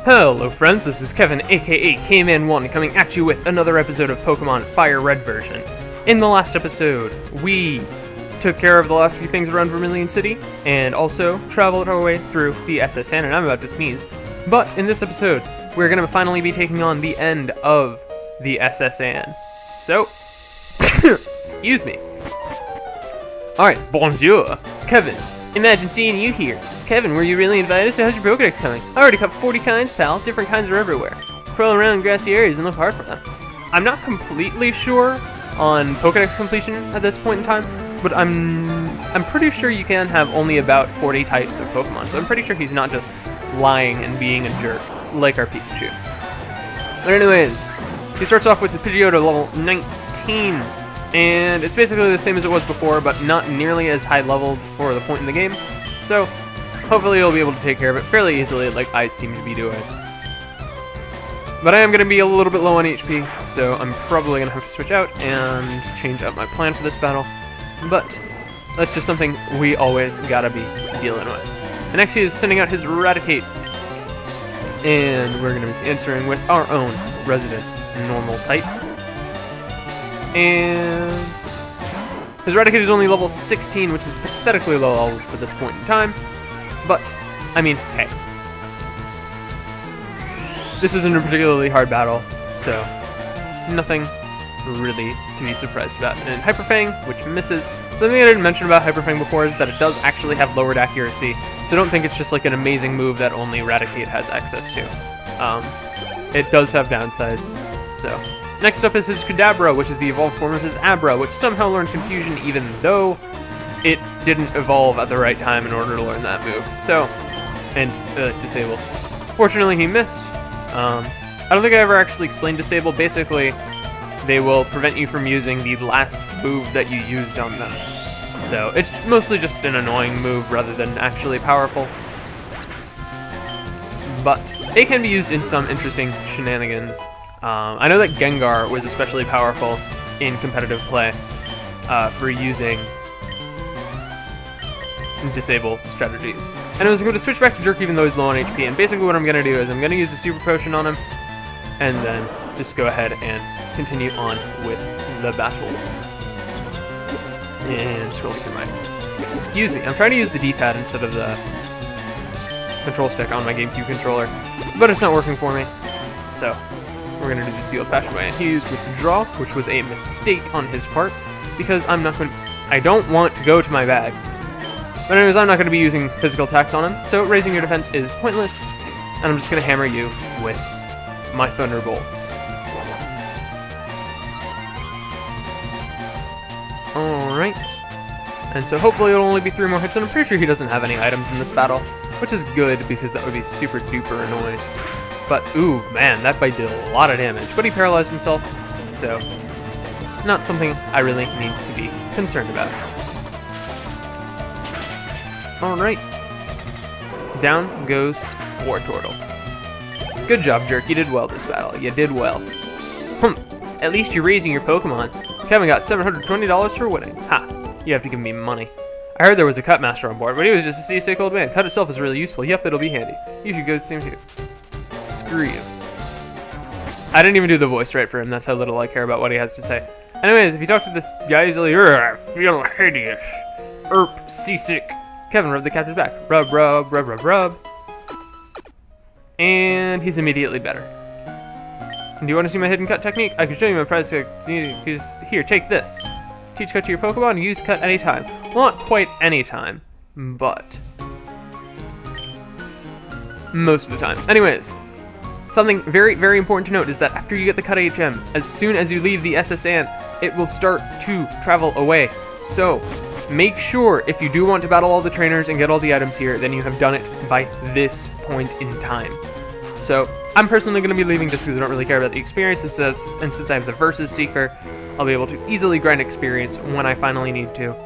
Hello friends, this is Kevin aka K-Man1 coming at you with another episode of Pokemon FireRed version. In the last episode, we took care of the last few things around Vermilion City, and also traveled our way through the SS Anne, and I'm about to sneeze. But in this episode, we're going to finally be taking on the end of the SS Anne. So, excuse me. Alright, bonjour, Kevin. Imagine seeing you here. Kevin, were you really invited? So how's your Pokedex coming? I already caught 40 kinds, pal. Different kinds are everywhere. Crawl around grassy areas and look hard for them. I'm not completely sure on Pokedex completion at this point in time, but I'm pretty sure you can have only about 40 types of Pokemon, so I'm pretty sure he's not just lying and being a jerk like our Pikachu. But anyways, he starts off with the Pidgeotto level 19. And it's basically the same as it was before, but not nearly as high leveled for the point in the game. So, hopefully you'll be able to take care of it fairly easily, like I seem to be doing. But I am going to be a little bit low on HP, so I'm probably going to have to switch out and change up my plan for this battle. But that's just something we always gotta be dealing with. And next he is sending out his Eradicate. And we're going to be answering with our own resident normal type. And his Eradicate is only level 16, which is pathetically low level for this point in time. But, I mean, hey. This isn't a particularly hard battle, so nothing really to be surprised about. And Hyper Fang, which misses. Something I didn't mention about Hyper Fang before is that it does actually have lowered accuracy, so don't think it's just like an amazing move that only Eradicate has access to. It does have downsides, so... Next up is his Kadabra, which is the evolved form of his Abra, which somehow learned Confusion even though it didn't evolve at the right time in order to learn that move. So, and Disable. Fortunately, he missed. I don't think I ever actually explained Disable. Basically, they will prevent you from using the last move that you used on them. So, it's mostly just an annoying move rather than actually powerful. But they can be used in some interesting shenanigans. I know that Gengar was especially powerful in competitive play for using Disable strategies. And I was going to switch back to Jerk even though he's low on HP, and basically what I'm going to do is I'm going to use a Super Potion on him, and then just go ahead and continue on with the battle. And scrolling through my... Excuse me, I'm trying to use the D-pad instead of the control stick on my GameCube controller, but it's not working for me, so... We're going to do this the old-fashioned way, and he used Withdraw, which was a mistake on his part, because I don't want to go to my bag. But anyways, I'm not going to be using physical attacks on him, so raising your defense is pointless, and I'm just going to hammer you with my Thunderbolts. Alright, and so hopefully it'll only be 3 more hits, and I'm pretty sure he doesn't have any items in this battle, which is good, because that would be super duper annoying. But, ooh, man, that bite did a lot of damage. But he paralyzed himself, so not something I really need to be concerned about. Alright. Down goes Wartortle. Good job, Jerk. You did well this battle. You did well. At least you're raising your Pokemon. Kevin got $720 for winning. Ha! You have to give me money. I heard there was a Cut Master on board, but he was just a seasick old man. Cut itself is really useful. Yep, it'll be handy. You should go see him too. Screw you. I didn't even do the voice right for him. That's how little I care about what he has to say. Anyways, if you talk to this guy, he's like, I feel hideous. Seasick. Kevin rubbed the captain's back. Rub, rub, rub, rub, rub. And he's immediately better. And do you want to see my hidden cut technique? I can show you my prize. Here, take this. Teach cut to your Pokemon. Use cut anytime. Well, not quite anytime, but most of the time. Anyways. Something very, very important to note is that after you get the Cut HM, as soon as you leave the SS Anne, it will start to travel away. So, make sure if you do want to battle all the trainers and get all the items here, then you have done it by this point in time. So, I'm personally going to be leaving just because I don't really care about the experience, and since I have the Versus Seeker, I'll be able to easily grind experience when I finally need to.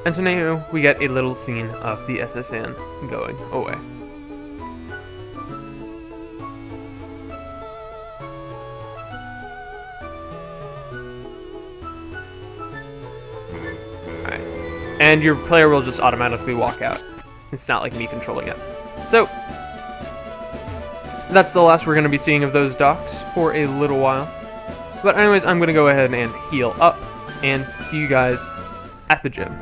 And so now we get a little scene of the SS Anne going away. And your player will just automatically walk out. It's not like me controlling it. So, that's the last we're going to be seeing of those docks for a little while. But anyways, I'm going to go ahead and heal up and see you guys at the gym.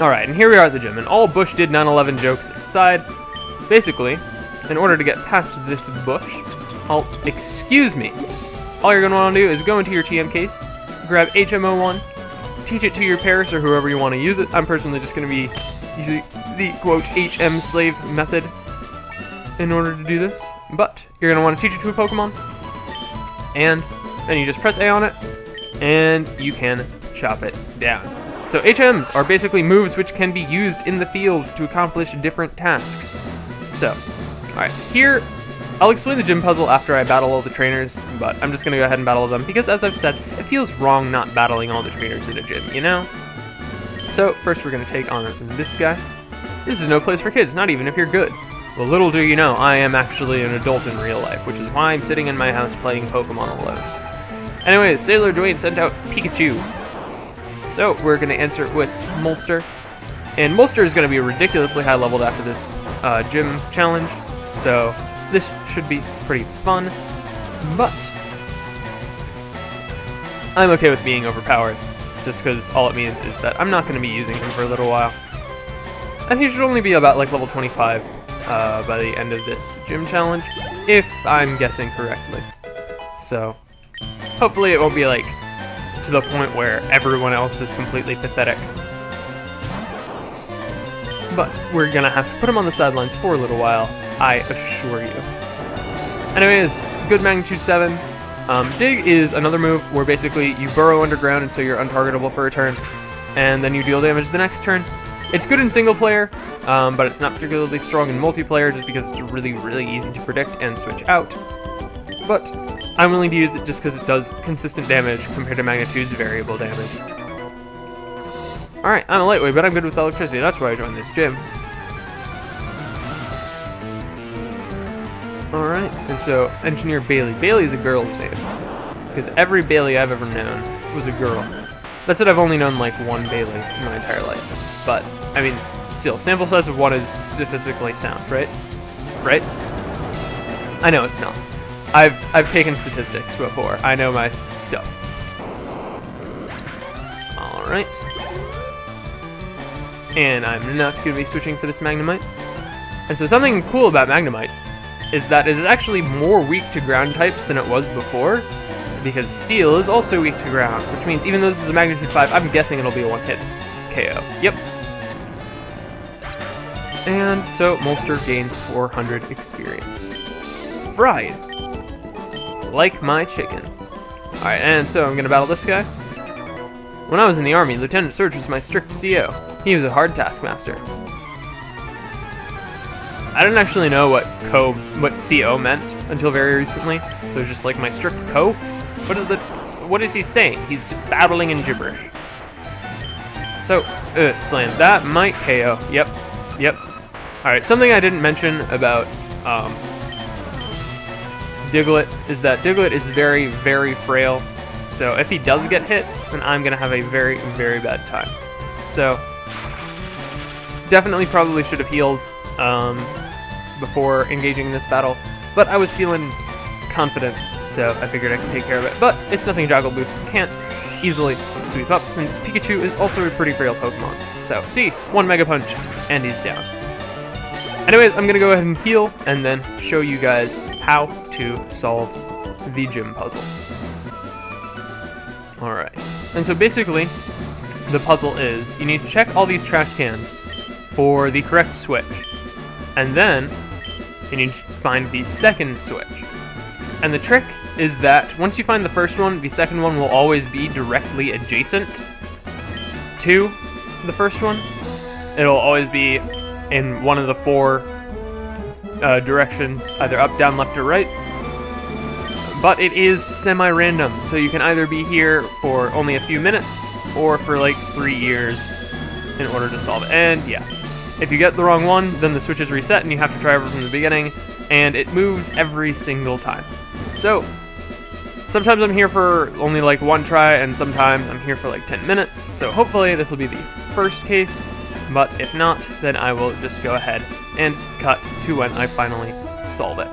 Alright, and here we are at the gym, and all Bush did 9/11 jokes aside, basically, in order to get past this bush, excuse me, all you're going to want to do is go into your TM case, grab HMO1, teach it to your parents or whoever you want to use it. I'm personally just going to be using the quote HM slave method in order to do this, but you're going to want to teach it to a Pokemon, and then you just press A on it, and you can chop it down. So HMs are basically moves which can be used in the field to accomplish different tasks. So, alright, here, I'll explain the gym puzzle after I battle all the trainers, but I'm just going to go ahead and battle them, because as I've said, it feels wrong not battling all the trainers in a gym, you know? So, first we're going to take on this guy. This is no place for kids, not even if you're good. Well, little do you know, I am actually an adult in real life, which is why I'm sitting in my house playing Pokemon alone. Anyways, Sailor Dwayne sent out Pikachu. So, we're going to answer it with Molster. And Molster is going to be ridiculously high leveled after this gym challenge, so this should be pretty fun. But I'm okay with being overpowered, just because all it means is that I'm not going to be using him for a little while. And he should only be about like level 25 by the end of this gym challenge, if I'm guessing correctly. So, hopefully it won't be like to the point where everyone else is completely pathetic. But we're gonna have to put him on the sidelines for a little while, I assure you. Anyways, good magnitude 7. Dig is another move where basically you burrow underground and so you're untargetable for a turn, and then you deal damage the next turn. It's good in single player, but it's not particularly strong in multiplayer just because it's really, really easy to predict and switch out. But I'm willing to use it just because it does consistent damage compared to Magnitude's variable damage. Alright, I'm a lightweight, but I'm good with electricity. That's why I joined this gym. Alright, and so Engineer Bailey. Bailey is a girl's name, because every Bailey I've ever known was a girl. That said, I've only known like one Bailey in my entire life. But, I mean, still, sample size of 1 is statistically sound, right? Right? I know it's not. I've taken statistics before. I know my stuff. Alright. And I'm not going to be switching for this Magnemite. And so something cool about Magnemite is that it is actually more weak to ground types than it was before, because Steel is also weak to ground, which means even though this is a Magnitude 5, I'm guessing it'll be a one-hit KO. Yep. And so Molster gains 400 experience. Fried. Like my chicken. Alright, and so I'm going to battle this guy. When I was in the army, Lieutenant Surge was my strict CO. He was a hard taskmaster. I didn't actually know what CO meant until very recently, so it was just like my strict co? What is he saying? He's just babbling in gibberish. So, slam. That might KO. Yep. Alright, something I didn't mention about Diglett is that Diglett is very, very frail. So if he does get hit, then I'm going to have a very, very bad time. So, definitely probably should have healed before engaging this battle. But I was feeling confident, so I figured I could take care of it. But it's nothing Jogglebooth can't easily sweep up, since Pikachu is also a pretty frail Pokemon. So, see, 1 Mega Punch, and he's down. Anyways, I'm going to go ahead and heal, and then show you guys how to solve the gym puzzle. Alright, and so basically, the puzzle is, you need to check all these trash cans for the correct switch, and then you need to find the second switch. And the trick is that once you find the first one, the second one will always be directly adjacent to the first one. It'll always be in one of the 4 directions, either up, down, left, or right. But it is semi-random, so you can either be here for only a few minutes, or for like 3 years in order to solve it. And yeah, if you get the wrong one, then the switch is reset and you have to try over from the beginning, and it moves every single time. So, sometimes I'm here for only like 1 try, and sometimes I'm here for like 10 minutes, so hopefully this will be the first case, but if not, then I will just go ahead and cut to when I finally solve it.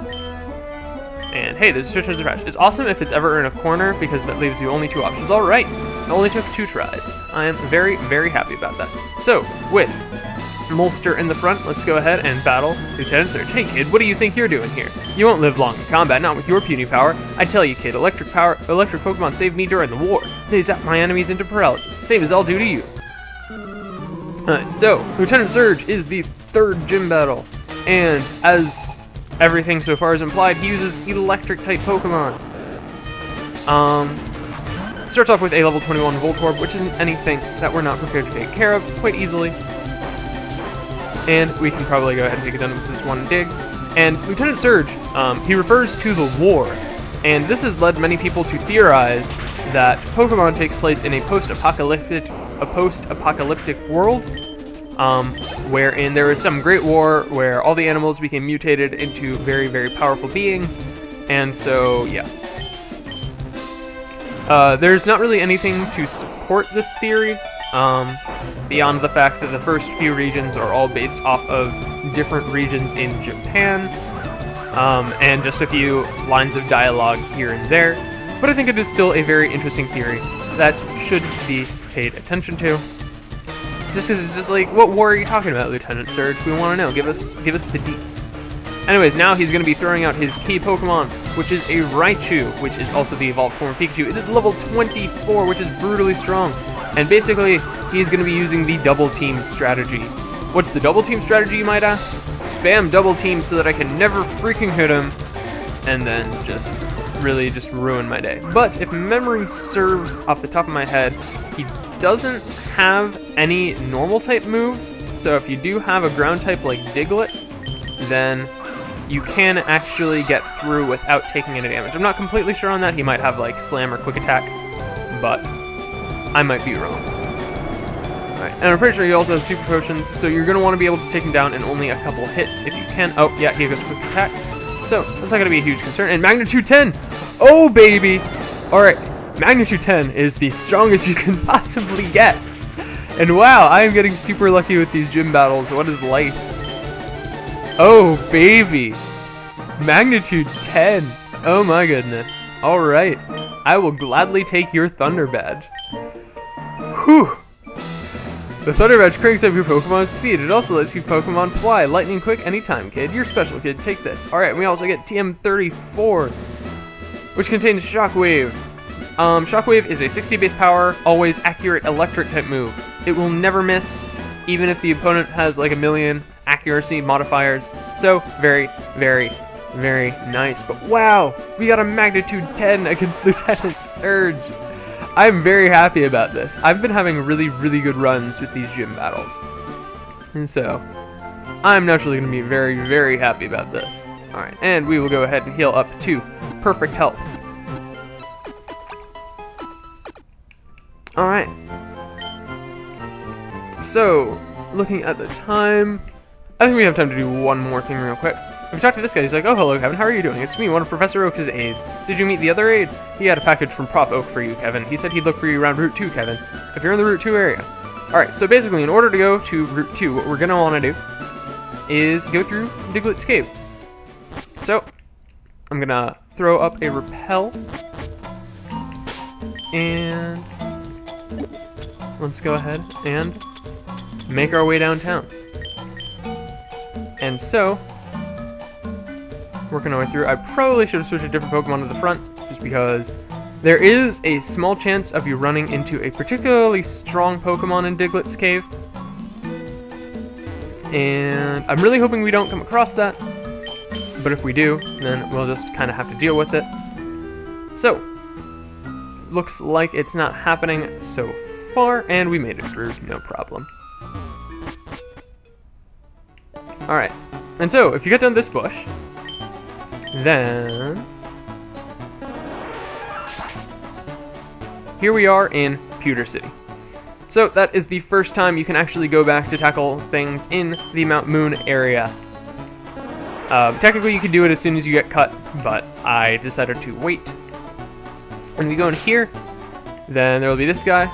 And hey, there's 2 turns of trash. It's awesome if it's ever in a corner because that leaves you only 2 options. Alright, it only took 2 tries. I am very, very happy about that. So, with Molster in the front, let's go ahead and battle Lieutenant Surge. Hey kid, what do you think you're doing here? You won't live long in combat, not with your puny power. I tell you kid, electric Pokemon saved me during the war. They zapped my enemies into paralysis, same as I'll do to you. Alright, so, Lieutenant Surge is the 3rd gym battle, and as everything so far is implied, he uses electric-type Pokemon. Starts off with a level 21 Voltorb, which isn't anything that we're not prepared to take care of quite easily. And we can probably go ahead and take it down with this one dig. And Lieutenant Surge, he refers to the war, and this has led many people to theorize that Pokemon takes place in a post-apocalyptic world, wherein there was some great war where all the animals became mutated into very, very powerful beings, and so, yeah. There's not really anything to support this theory, beyond the fact that the first few regions are all based off of different regions in Japan, and just a few lines of dialogue here and there, but I think it is still a very interesting theory that should be paid attention to. Just because it's just like, what war are you talking about, Lieutenant Surge? We want to know. Give us the deets. Anyways, now he's going to be throwing out his key Pokemon, which is a Raichu, which is also the evolved form of Pikachu. It is level 24, which is brutally strong. And basically, he's going to be using the double team strategy. What's the double team strategy, you might ask? Spam double team so that I can never freaking hit him, and then just really just ruin my day. But if memory serves off the top of my head, he doesn't have any normal type moves, so if you do have a ground type like Diglett, then you can actually get through without taking any damage. I'm not completely sure on that. He might have like Slam or Quick Attack, but I might be wrong. Alright, and I'm pretty sure he also has Super Potions, so you're going to want to be able to take him down in only a couple hits if you can. Oh, yeah, he goes Quick Attack. So, that's not going to be a huge concern. And Magnitude 10! Oh, baby! Alright, Magnitude 10 is the strongest you can possibly get. And wow, I am getting super lucky with these gym battles. What is life? Oh, baby! Magnitude 10! Oh my goodness. Alright, I will gladly take your Thunder Badge. Whew! The Thunder Badge cranks up your Pokemon's speed. It also lets you Pokemon fly lightning quick anytime, kid. You're special, kid. Take this. Alright, we also get TM34, which contains Shockwave. Shockwave is a 60 base power, always accurate electric type move. It will never miss, even if the opponent has like a million accuracy modifiers. So, very, very, very nice. But wow, we got a Magnitude 10 against Lieutenant Surge. I'm very happy about this. I've been having really, really good runs with these gym battles. And so, I'm naturally going to be very, very happy about this. Alright, and we will go ahead and heal up to perfect health. Alright. So, looking at the time, I think we have time to do one more thing real quick. If we talk to this guy, he's like, oh, hello, Kevin, how are you doing? It's me, one of Professor Oak's aides. Did you meet the other aide? He had a package from Prof Oak for you, Kevin. He said he'd look for you around Route 2, Kevin, if you're in the Route 2 area. Alright, so basically, in order to go to Route 2, what we're going to want to do is go through Diglett's Cave. So, I'm going to throw up a Repel, and let's go ahead and make our way downtown. And so, working our way through, I probably should have switched a different Pokemon to the front, just because there is a small chance of you running into a particularly strong Pokemon in Diglett's Cave. And I'm really hoping we don't come across that, but if we do, then we'll just kind of have to deal with it. So, looks like it's not happening so far, and we made it through, no problem. Alright, and so, if you get down this bush, then here we are in Pewter City. So that is the first time you can actually go back to tackle things in the Mount Moon area. Technically you can do it as soon as you get cut, but I decided to wait. When we go in here, then there will be this guy,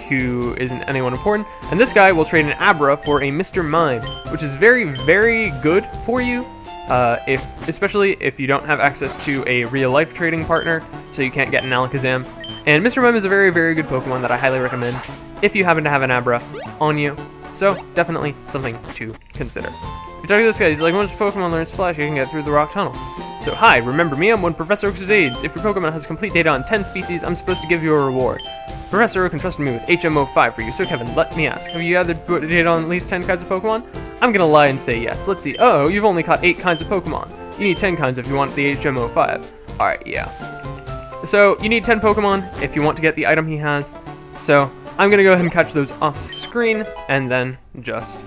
who isn't anyone important, and this guy will trade an Abra for a Mr. Mime, which is very, very good for you especially if you don't have access to a real-life trading partner, so you can't get an Alakazam. And Mr. Mime is a very, very good Pokemon that I highly recommend if you happen to have an Abra on you. So, definitely something to consider. If you talk to this guy, he's like, once Pokemon learns Flash, you can get through the rock tunnel. So, hi, remember me? I'm one Professor Oak's age. If your Pokemon has complete data on 10 species, I'm supposed to give you a reward. Professor Oak entrusted me with HMO5 for you, so Kevin, let me ask, have you gathered data on at least 10 kinds of Pokemon? I'm gonna lie and say yes. Let's see. Oh, you've only caught 8 kinds of Pokemon. You need 10 kinds if you want the HMO5. Alright, yeah. So, you need 10 Pokemon if you want to get the item he has. So, I'm gonna go ahead and catch those off screen, and then just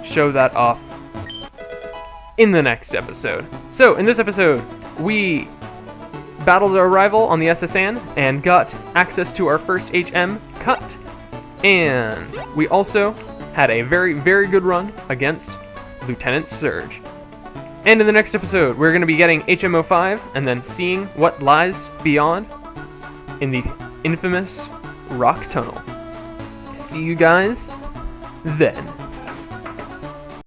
show that off in the next episode. So, in this episode, we battled our rival on the SSN and got access to our first HM cut. And we also had a very, very good run against Lieutenant Surge. And in the next episode, we're going to be getting HMO5 and then seeing what lies beyond in the infamous rock tunnel. See you guys then.